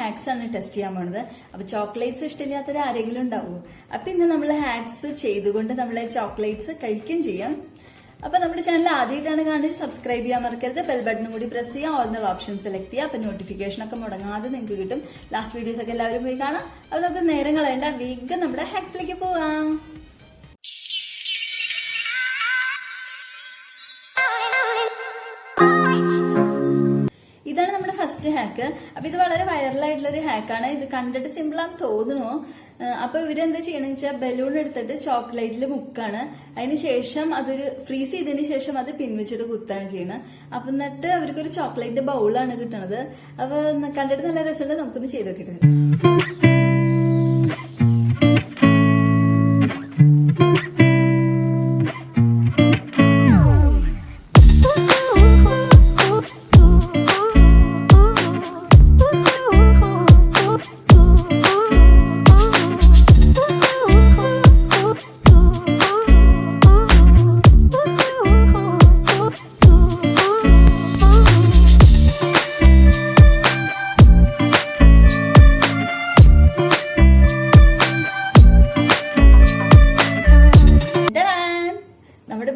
Hacks ആണ് test ചെയ്യാൻ പോണത്. അപ്പൊ ചോക്ലേറ്റ്സ് ഇഷ്ടമില്ലാത്തവർ ആരെങ്കിലും ഉണ്ടാവും. അപ്പൊ ഇന്ന് നമ്മൾ ഹാക്സ് ചെയ്തുകൊണ്ട് നമ്മൾ ചോക്ലേറ്റ്സ് കഴിക്കുകയും ചെയ്യാം. അപ്പൊ നമ്മുടെ ചാനൽ ആദ്യമായിട്ടാണ് കാണുന്നത്, സബ്സ്ക്രൈബ് ചെയ്യാൻ മറക്കരുത്. ബെൽ ബട്ടണും കൂടി പ്രസ് ചെയ്യുക, ഓൾ എന്നുള്ള ഓപ്ഷൻ സെലക്ട് ചെയ്യുക. അപ്പൊ നോട്ടിഫിക്കേഷൻ ഒക്കെ മുടങ്ങാതെ നിങ്ങൾക്ക് കിട്ടും. ലാസ്റ്റ് വീഡിയോസ് ഒക്കെ എല്ലാവരും പോയി കാണാം. അപ്പൊ നമുക്ക് നേരം കളയേണ്ട, വേഗം നമ്മുടെ ഹാക്സിലേക്ക് പോവാം. ഇതാണ് നമ്മുടെ ഫസ്റ്റ് ഹാക്ക്. അപ്പൊ ഇത് വളരെ വൈറലായിട്ടുള്ള ഒരു ഹാക്കാണ്. ഇത് കണ്ടിട്ട് സിമ്പിൾ ആണെന്ന് തോന്നുന്നു. അപ്പൊ ഇവരെന്താ ചെയ്യണമെന്ന് വെച്ചാൽ ബലൂൺ എടുത്തിട്ട് ചോക്ലേറ്റിൽ മുക്കാണ്. അതിനുശേഷം അതൊരു ഫ്രീസ് ചെയ്തതിന് ശേഷം അത് പിൻവെച്ചിട്ട് കുത്താണ് ചെയ്യണത്. അപ്പൊ എന്നിട്ട് അവർക്കൊരു ചോക്ലേറ്റിന്റെ ബൗളാണ് കിട്ടണത്. അപ്പൊ കണ്ടിട്ട് നല്ല രസമുണ്ട്. നമുക്കൊന്ന് ചെയ്ത് നോക്കിയിട്ട്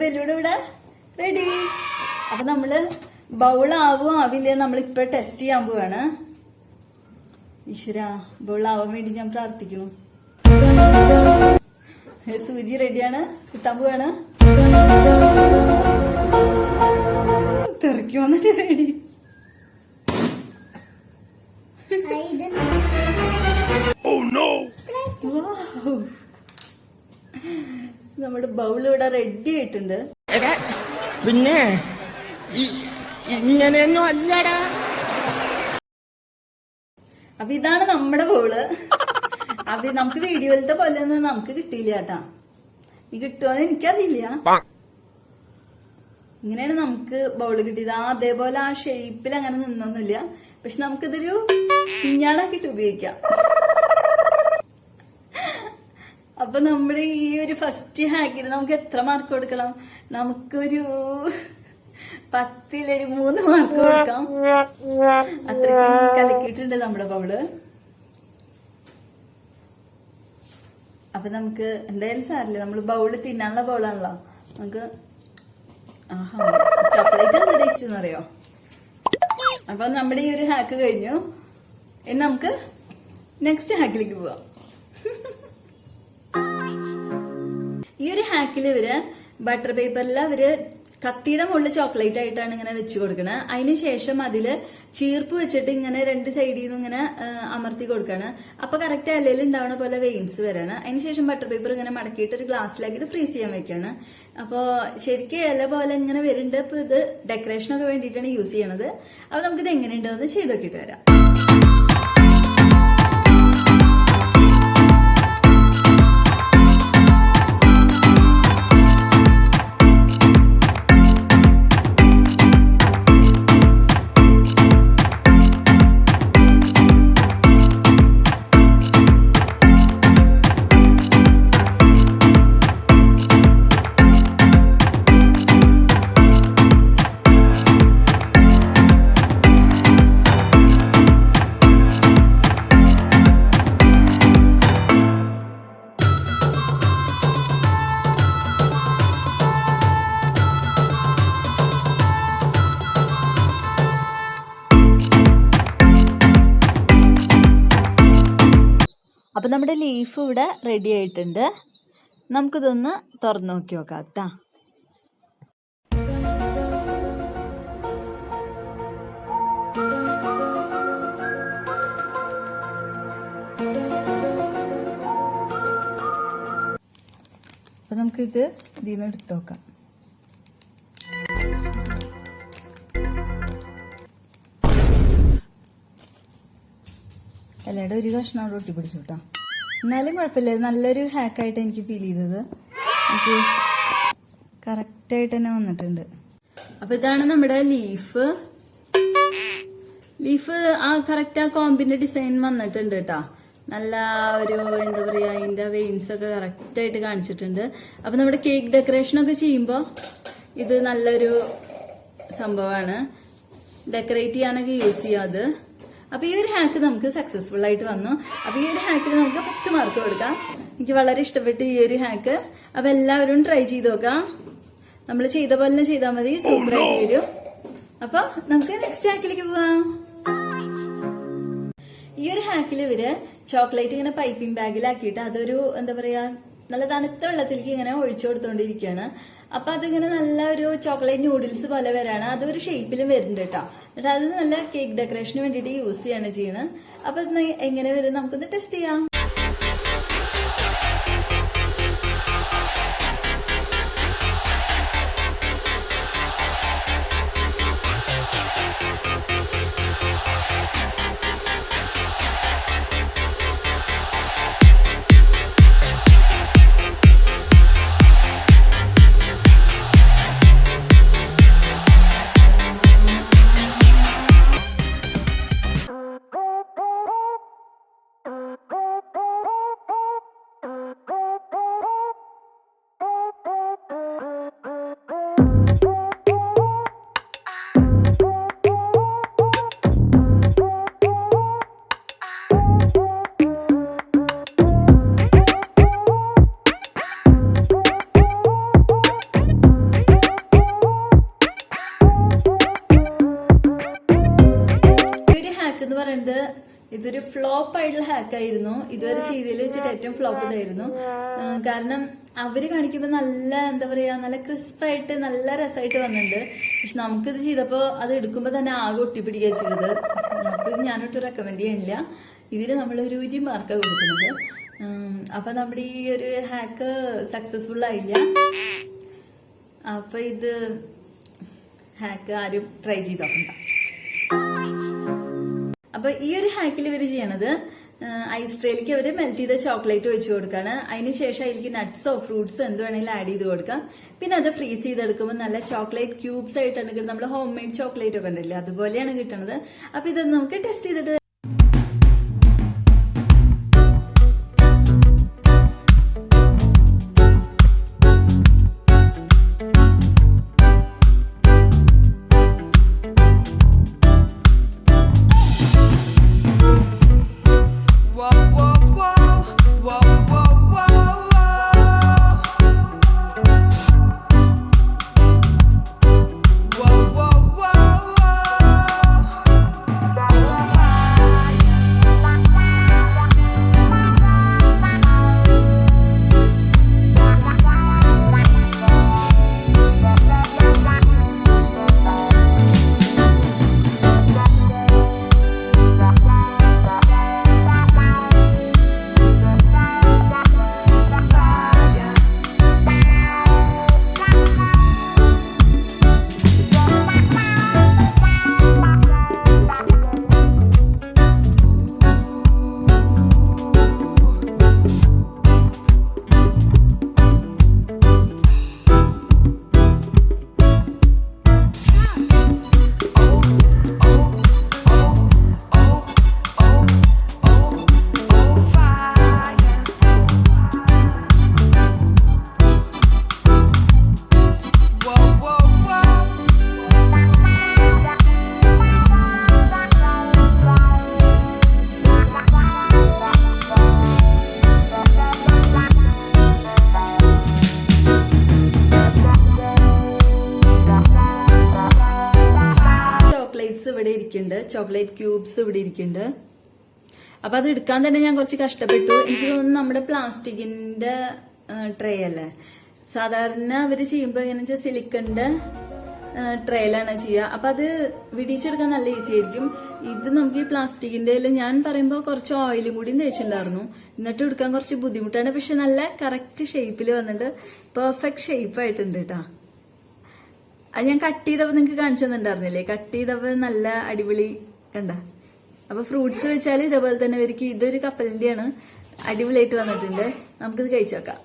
ബലൂൺ ഇവിടെ റെഡി. അപ്പൊ നമ്മള് ബൗളാവോ ആവില്ലേ നമ്മളിപ്പോ ടെസ്റ്റ് ചെയ്യാൻ പോവാണ്. ഈശ്വര, ബൗളാവാൻ വേണ്ടി ഞാൻ പ്രാർത്ഥിക്കുന്നു. സൂചി റെഡിയാണ്, കുത്താൻ പോവാണ്. തെറിക്കുവന്നിട്ട് റെഡി. നമ്മുടെ ബൗൾ ഇവിടെ റെഡി ആയിട്ടുണ്ട്. പിന്നെ ഇങ്ങനെയൊന്നും അല്ലടാ. അപ്പൊ ഇതാണ് നമ്മുടെ ബൗള്. അപ്പൊ നമുക്ക് വീഡിയോയിലത്തെ പോലെ ഒന്നും നമുക്ക് കിട്ടിയില്ല കേട്ടാ. ഈ കിട്ടുമോന്ന് എനിക്കറിയില്ല. ഇങ്ങനെയാണ് നമുക്ക് ബൗള് കിട്ടിയത്. അതേപോലെ ആ ഷേപ്പിൽ അങ്ങനെ നിന്നൊന്നുമില്ല. പക്ഷെ നമുക്കിതൊരു പിഞ്ഞാണാക്കിട്ട് ഉപയോഗിക്കാം. അപ്പൊ നമ്മുടെ ഈ ഒരു ഫസ്റ്റ് ഹാക്കിന് നമുക്ക് എത്ര മാർക്ക് കൊടുക്കണം? നമുക്കൊരു 10-ൽ 3 മാർക്ക് കൊടുക്കാം. അത്രയ്ക്ക് കലക്കിയിട്ടുണ്ട് നമ്മുടെ ബൗള്. അപ്പൊ നമുക്ക് എന്തായാലും സാരില്ല, നമ്മള് ബൗള് തിന്നാനുള്ള ബൗളാണല്ലോ. നമുക്ക് ചോക്ലേറ്റ് എന്താ ടേസ്റ്റ് എന്ന് അറിയോ? അപ്പൊ നമ്മുടെ ഈ ഒരു ഹാക്ക് കഴിഞ്ഞു. ഇനി നമുക്ക് നെക്സ്റ്റ് ഹാക്കിലേക്ക് പോവാം. ഈ ഒരു ഹാക്കിൽ ഇവര് ബട്ടർ പേപ്പറിൽ അവര് കത്തിയുടെ മുകളിൽ ചോക്ലേറ്റ് ആയിട്ടാണ് ഇങ്ങനെ വെച്ച് കൊടുക്കണത്. അതിനുശേഷം അതില് ചീർപ്പ് വെച്ചിട്ട് ഇങ്ങനെ 2 സൈഡിൽ നിന്ന് ഇങ്ങനെ അമർത്തി കൊടുക്കാണ്. അപ്പൊ കറക്റ്റ് ഇലയിൽ ഉണ്ടാവുന്ന പോലെ വെയിൻസ് വരാണ്. അതിനുശേഷം ബട്ടർ പേപ്പർ ഇങ്ങനെ മടക്കിയിട്ട് ഒരു ഗ്ലാസ്സിലാക്കിയിട്ട് ഫ്രീസ് ചെയ്യാൻ വെക്കാണ്. അപ്പൊ ശരിക്കും ഇല പോലെ ഇങ്ങനെ വരുന്നുണ്ട്. അപ്പൊ ഇത് ഡെക്കറേഷനൊക്കെ വേണ്ടിയിട്ടാണ് യൂസ് ചെയ്യണത്. അപ്പൊ നമുക്കിത് എങ്ങനെയുണ്ടെന്ന് ചെയ്ത് നോക്കിയിട്ട് വരാം. അപ്പൊ നമ്മുടെ ലീഫ് ഇവിടെ റെഡി ആയിട്ടുണ്ട്. നമുക്കിതൊന്ന് തുറന്നു നോക്കി നോക്കാം കേട്ടാ. അപ്പൊ നമുക്കിത് ഇതിൽ നിന്ന് എടുത്തു നോക്കാം. എല്ലാവരുടെ ഒരു കഷ്ണം അവിടെ ഒട്ടിപ്പിടിച്ചു കേട്ടോ. എന്നാലും കുഴപ്പമില്ല, നല്ലൊരു ഹാക്കായിട്ട് എനിക്ക് ഫീൽ ചെയ്തത്. എനിക്ക് കറക്റ്റായിട്ട് തന്നെ വന്നിട്ടുണ്ട്. അപ്പൊ ഇതാണ് നമ്മുടെ ലീഫ്. ആ കറക്റ്റ് ആ കോമ്പിന്റെ ഡിസൈൻ വന്നിട്ടുണ്ട് കേട്ടോ. നല്ല ഒരു എന്താ പറയാ, അതിന്റെ വെയിൻസ് ഒക്കെ കറക്റ്റ് ആയിട്ട് കാണിച്ചിട്ടുണ്ട്. അപ്പൊ നമ്മുടെ കേക്ക് ഡെക്കറേഷൻ ഒക്കെ ചെയ്യുമ്പോൾ ഇത് നല്ലൊരു സംഭവമാണ്. ഡെക്കറേറ്റ് ചെയ്യാനൊക്കെ യൂസ് ചെയ്യാം അത്. അപ്പൊ ഈ ഒരു ഹാക്ക് നമുക്ക് സക്സസ്ഫുൾ ആയിട്ട് വന്നു. അപ്പൊ ഈ ഒരു ഹാക്കിന് നമുക്ക് 10 മാർക്ക് കൊടുക്കാം. എനിക്ക് വളരെ ഇഷ്ടപ്പെട്ടു ഈ ഒരു ഹാക്ക്. അപ്പൊ എല്ലാവരും ട്രൈ ചെയ്ത് നോക്കാം. നമ്മൾ ചെയ്ത പോലെ ചെയ്താൽ മതി, സൂപ്പർ ആയിട്ട് വരും. അപ്പൊ നമുക്ക് നെക്സ്റ്റ് ഹാക്കിലേക്ക് പോവാം. ഈ ഒരു ഹാക്കിൽ ഇവര് ചോക്ലേറ്റ് ഇങ്ങനെ പൈപ്പിംഗ് ബാഗിലാക്കിയിട്ട് അതൊരു എന്താ പറയാ നല്ല തണുത്ത വെള്ളത്തിലേക്ക് ഇങ്ങനെ ഒഴിച്ചു കൊടുത്തോണ്ടിരിക്കുകയാണ്. അപ്പൊ അതിങ്ങനെ നല്ല ഒരു ചോക്ലേറ്റ് നൂഡിൽസ് പോലെ വരാണ്. അതൊരു ഷേപ്പിലും വരുന്നുണ്ട് കേട്ടോ. എന്നിട്ട് അത് നല്ല കേക്ക് ഡെക്കറേഷന് വേണ്ടിയിട്ട് യൂസ് ചെയ്യാണ് ചെയ്യണത്. അപ്പൊ എങ്ങനെ വരും നമുക്കൊന്ന് ടെസ്റ്റ് ചെയ്യാം. എന്ന് പറയുന്നത് ഇതൊരു ഫ്ലോപ്പ് ആയിട്ടുള്ള ഹാക്ക് ആയിരുന്നു. ഇതുവരെ ചെയ്തതിൽ വെച്ചിട്ട് ഏറ്റവും ഫ്ലോപ്പ് ഇതായിരുന്നു. കാരണം അവര് കാണിക്കുമ്പോ നല്ല എന്താ പറയാ നല്ല ക്രിസ്പായിട്ട് നല്ല രസമായിട്ട് വന്നിട്ടുണ്ട്. പക്ഷെ നമുക്കിത് ചെയ്തപ്പോ അത് എടുക്കുമ്പോ തന്നെ ആകെ ഒട്ടിപ്പിടിക്കുക ചെയ്തത്. നമുക്ക് ഞാനൊട്ട് റെക്കമെൻഡ് ചെയ്യണില്ല. ഇതിന് നമ്മൾ ഒരു 0 മാർക്കാണ് കൊടുക്കുന്നത്. അപ്പൊ നമ്മുടെ ഈ ഒരു ഹാക്ക് സക്സസ്ഫുൾ ആയില്ല. അപ്പൊ ഇത് ഹാക്ക് ആരും ട്രൈ ചെയ്ത് നോക്കണ്ട. അപ്പൊ ഈ ഒരു ഹാക്കിൽ ഇവര് ചെയ്യണത് ഐസ് ട്രേയിലേക്ക് അവര് മെൽറ്റ് ചെയ്ത ചോക്ലേറ്റ് ഒഴിച്ചു കൊടുക്കാണ്. അതിനുശേഷം അതിലേക്ക് നട്ട്സോ ഫ്രൂട്ട്സോ എന്ത് വേണമെങ്കിലും ആഡ് ചെയ്ത് കൊടുക്കാം. പിന്നെ അത് ഫ്രീസ് ചെയ്തെടുക്കുമ്പോൾ നല്ല ചോക്ലേറ്റ് ക്യൂബ്സ് ആയിട്ടാണ് കിട്ടുന്നത്. നമ്മുടെ ഹോം മെയ്ഡ് ചോക്ലേറ്റ് ഒക്കെ ഉണ്ടല്ലേ, അതുപോലെയാണ് കിട്ടുന്നത്. അപ്പൊ ഇത് നമുക്ക് ടെസ്റ്റ് ചെയ്തിട്ട് ഇവിടെ ഇരിക്കുന്നുണ്ട്, ചോക്ലേറ്റ് ക്യൂബ്സ് ഇവിടെ ഇരിക്കുന്നുണ്ട്. അപ്പൊ അത് എടുക്കാൻ തന്നെ ഞാൻ കുറച്ച് കഷ്ടപ്പെട്ടു. എനിക്ക് തോന്നുന്നു നമ്മുടെ പ്ലാസ്റ്റിക്കിന്റെ ട്രേ അല്ലേ, സാധാരണ അവര് ചെയ്യുമ്പോ എങ്ങനെ വെച്ചാൽ സിലിക്കന്റെ ട്രേയിലാണ് ചെയ്യുക. അപ്പൊ അത് വിടിച്ചെടുക്കാൻ നല്ല ഈസി ആയിരിക്കും. ഇത് നമുക്ക് ഈ പ്ലാസ്റ്റിക്കിന്റെ ഞാൻ പറയുമ്പോൾ കുറച്ച് ഓയിലും കൂടി തേച്ചിട്ടുണ്ടായിരുന്നു. എന്നിട്ട് എടുക്കാൻ കുറച്ച് ബുദ്ധിമുട്ടാണ്. പക്ഷെ നല്ല കറക്റ്റ് ഷേപ്പിൽ വന്നിട്ട് പെർഫെക്റ്റ് ഷേപ്പ് ആയിട്ടുണ്ട് കേട്ടാ. അത് ഞാൻ കട്ട് ചെയ്തപ്പോ നിങ്ങക്ക് കാണിച്ചു തന്നിട്ടുണ്ടായിരുന്നില്ലേ, കട്ട് ചെയ്തപ്പോ നല്ല അടിപൊളി കണ്ട. അപ്പൊ ഫ്രൂട്ട്സ് വെച്ചാൽ ഇതേപോലെ തന്നെ ഇവർക്ക് ഇതൊരു കപ്പലിന്റെയാണ്, അടിപൊളിയായിട്ട് വന്നിട്ടുണ്ട്. നമുക്കിത് കഴിച്ചു നോക്കാം.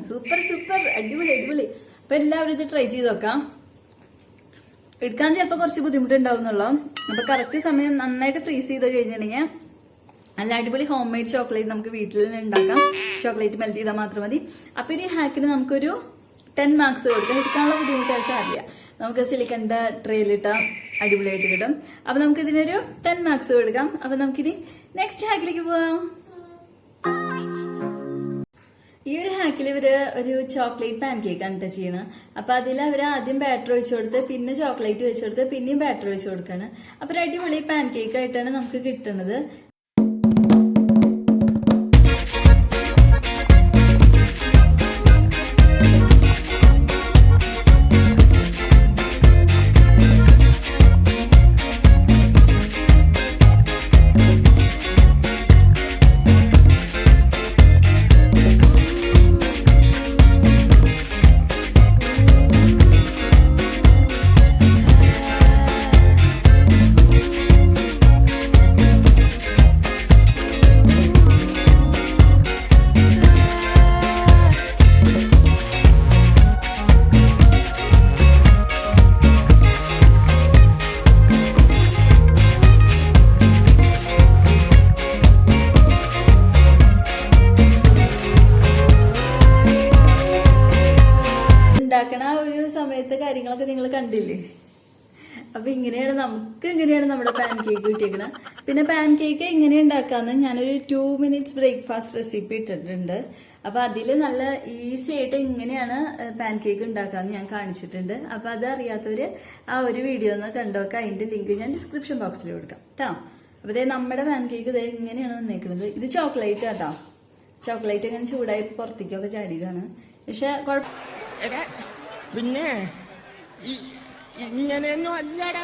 സൂപ്പർ സൂപ്പർ, അടിപൊളി അടിപൊളി. അപ്പൊ എല്ലാവരും ഇത് ട്രൈ ചെയ്ത് നോക്കാം. എടുക്കാൻ ചിലപ്പോൾ കുറച്ച് ബുദ്ധിമുട്ടുണ്ടാവുന്നുള്ളൂ. അപ്പൊ കറക്റ്റ് സമയം നന്നായിട്ട് ഫ്രീസ് ചെയ്ത് കഴിഞ്ഞിട്ടുണ്ടെങ്കിൽ നല്ല അടിപൊളി ഹോം മെയ്ഡ് ചോക്ലേറ്റ് നമുക്ക് വീട്ടിൽ തന്നെ ഉണ്ടാക്കാം. ചോക്ലേറ്റ് മെൽറ്റ് ചെയ്താൽ മാത്രം മതി. അപ്പൊ ഈ ഹാക്കിന് നമുക്കൊരു 10 മാർക്സ് കൊടുക്കാം. എടുക്കാനുള്ള ബുദ്ധിമുട്ടായി സാരില്ല. നമുക്ക് സിലിക്കണിന്റെ ട്രേയിലിട്ട അടിപൊളിയായിട്ട് കിട്ടും. അപ്പൊ നമുക്ക് ഇതിനൊരു 10 മാർക്സ് കൊടുക്കാം. അപ്പൊ നമുക്കിനി നെക്സ്റ്റ് ഹാക്കിലേക്ക് പോവാം. ഈ ഒരു ഹാക്കിൽ ഇവര് ഒരു ചോക്ലേറ്റ് പാൻ കേക്ക് ആണ് ചെയ്യണം. അപ്പൊ അതിൽ അവര് ആദ്യം ബാറ്റർ ഒഴിച്ചു കൊടുത്ത് പിന്നെ ചോക്ലേറ്റ് വെച്ചു കൊടുത്ത് പിന്നെയും ബാറ്റർ ഒഴിച്ചു കൊടുക്കാണ്. അപ്പൊ ഒരു അടിപൊളി പാൻ കേക്ക് ആയിട്ടാണ് നമുക്ക് കിട്ടുന്നത്. ഉണ്ടാക്കണ ഒരു സമയത്തെ കാര്യങ്ങളൊക്കെ നിങ്ങൾ കണ്ടില്ലേ. അപ്പൊ ഇങ്ങനെയാണ് നമ്മുടെ പാൻ കേക്ക് കിട്ടിയേക്കണത്. പിന്നെ പാൻ കേക്ക് എങ്ങനെ ഉണ്ടാക്കാന്ന് ഞാനൊരു 2 minutes ബ്രേക്ക്ഫാസ്റ്റ് റെസിപ്പി ഇട്ടിട്ടുണ്ട്. അപ്പൊ അതിൽ നല്ല ഈസി ആയിട്ട് എങ്ങനെയാണ് പാൻ കേക്ക് ഉണ്ടാക്കാന്ന് ഞാൻ കാണിച്ചിട്ടുണ്ട്. അപ്പൊ അത് അറിയാത്തവര് ആ ഒരു വീഡിയോ ഒന്ന് കണ്ടോക്കാം. അതിന്റെ ലിങ്ക് ഞാൻ ഡിസ്ക്രിപ്ഷൻ ബോക്സിൽ കൊടുക്കാം കേട്ടോ. അപ്പൊ ഇതേ നമ്മുടെ പാൻ കേക്ക് ഇതേ ഇങ്ങനെയാണ് വന്നേക്കുന്നത്. ഇത് ചോക്ലേറ്റ് കേട്ടോ. ചോക്ലേറ്റ് ഇങ്ങനെ ചൂടായി പുറത്തേക്കൊക്കെ ചാടിയതാണ്. പക്ഷെ പിന്നെ ഇങ്ങനെയൊന്നും അല്ലടാ.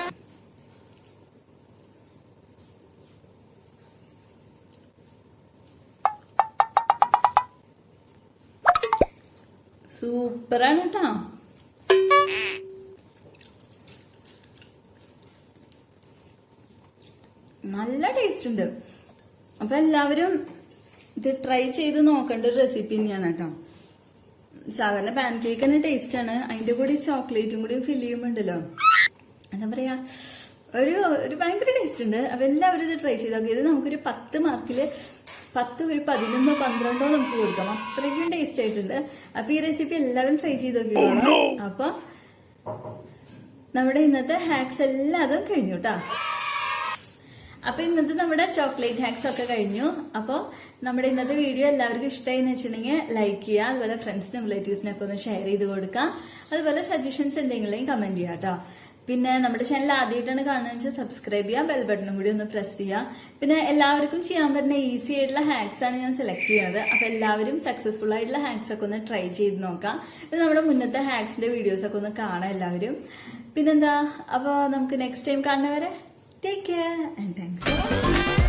സൂപ്പറാണ് കേട്ടോ. നല്ല ടേസ്റ്റ് ഉണ്ട്. അപ്പൊ എല്ലാവരും ഇത് ട്രൈ ചെയ്ത് നോക്കേണ്ട ഒരു റെസിപ്പി തന്നെയാണ് കേട്ടോ. സാധാരണ പാൻ കേക്ക് തന്നെ ടേസ്റ്റ് ആണ്. അതിന്റെ കൂടി ചോക്ലേറ്റും കൂടി ഫില്ല് ചെയ്യുമ്പോണ്ടല്ലോ എന്താ പറയാ ഒരു ഭയങ്കര ടേസ്റ്റ് ഉണ്ട്. അപ്പൊ എല്ലാവരും ഇത് ട്രൈ ചെയ്ത് നോക്കി. ഇത് നമുക്കൊരു 10 മാർക്കില് 10 ഒരു 11 12 നമുക്ക് കൊടുക്കാം. അത്രയ്ക്കും ടേസ്റ്റ് ആയിട്ടുണ്ട്. അപ്പൊ ഈ റെസിപ്പി എല്ലാവരും ട്രൈ ചെയ്ത് നോക്കിക്കോളാം. അപ്പൊ നമ്മുടെ ഇന്നത്തെ ഹാക്സ് എല്ലാതും കഴിഞ്ഞു കേട്ടോ. അപ്പൊ ഇന്നത്തെ നമ്മുടെ ചോക്ലേറ്റ് ഹാക്സ് ഒക്കെ കഴിഞ്ഞു. അപ്പൊ നമ്മുടെ ഇന്നത്തെ വീഡിയോ എല്ലാവർക്കും ഇഷ്ടമായി എന്ന് വെച്ചിട്ടുണ്ടെങ്കിൽ ലൈക്ക് ചെയ്യുക. അതുപോലെ ഫ്രണ്ട്സിനും റിലേറ്റീവ്സിനൊക്കെ ഒന്ന് ഷെയർ ചെയ്ത് കൊടുക്കാം. അതുപോലെ സജഷൻസ് എന്തെങ്കിലും കമന്റ് ചെയ്യാം കേട്ടോ. പിന്നെ നമ്മുടെ ചാനൽ ആദ്യമായിട്ടാണ് കാണുന്നത് വെച്ചാൽ സബ്സ്ക്രൈബ് ചെയ്യുക, ബെൽ ബട്ടണും കൂടി ഒന്ന് പ്രസ് ചെയ്യുക. പിന്നെ എല്ലാവർക്കും ചെയ്യാൻ പറ്റുന്ന ഈസി ആയിട്ടുള്ള ഹാക്സ് ആണ് ഞാൻ സെലക്ട് ചെയ്യുന്നത്. അപ്പൊ എല്ലാവരും സക്സസ്ഫുൾ ആയിട്ടുള്ള ഹാക്സ് ഒക്കെ ഒന്ന് ട്രൈ ചെയ്ത് നോക്കാം. നമ്മുടെ മുന്നത്തെ ഹാക്സിന്റെ വീഡിയോസ് ഒക്കെ ഒന്ന് കാണാം എല്ലാവരും. പിന്നെന്താ, അപ്പൊ നമുക്ക് നെക്സ്റ്റ് ടൈം കാണുന്നവരെ take care and thanks for watching.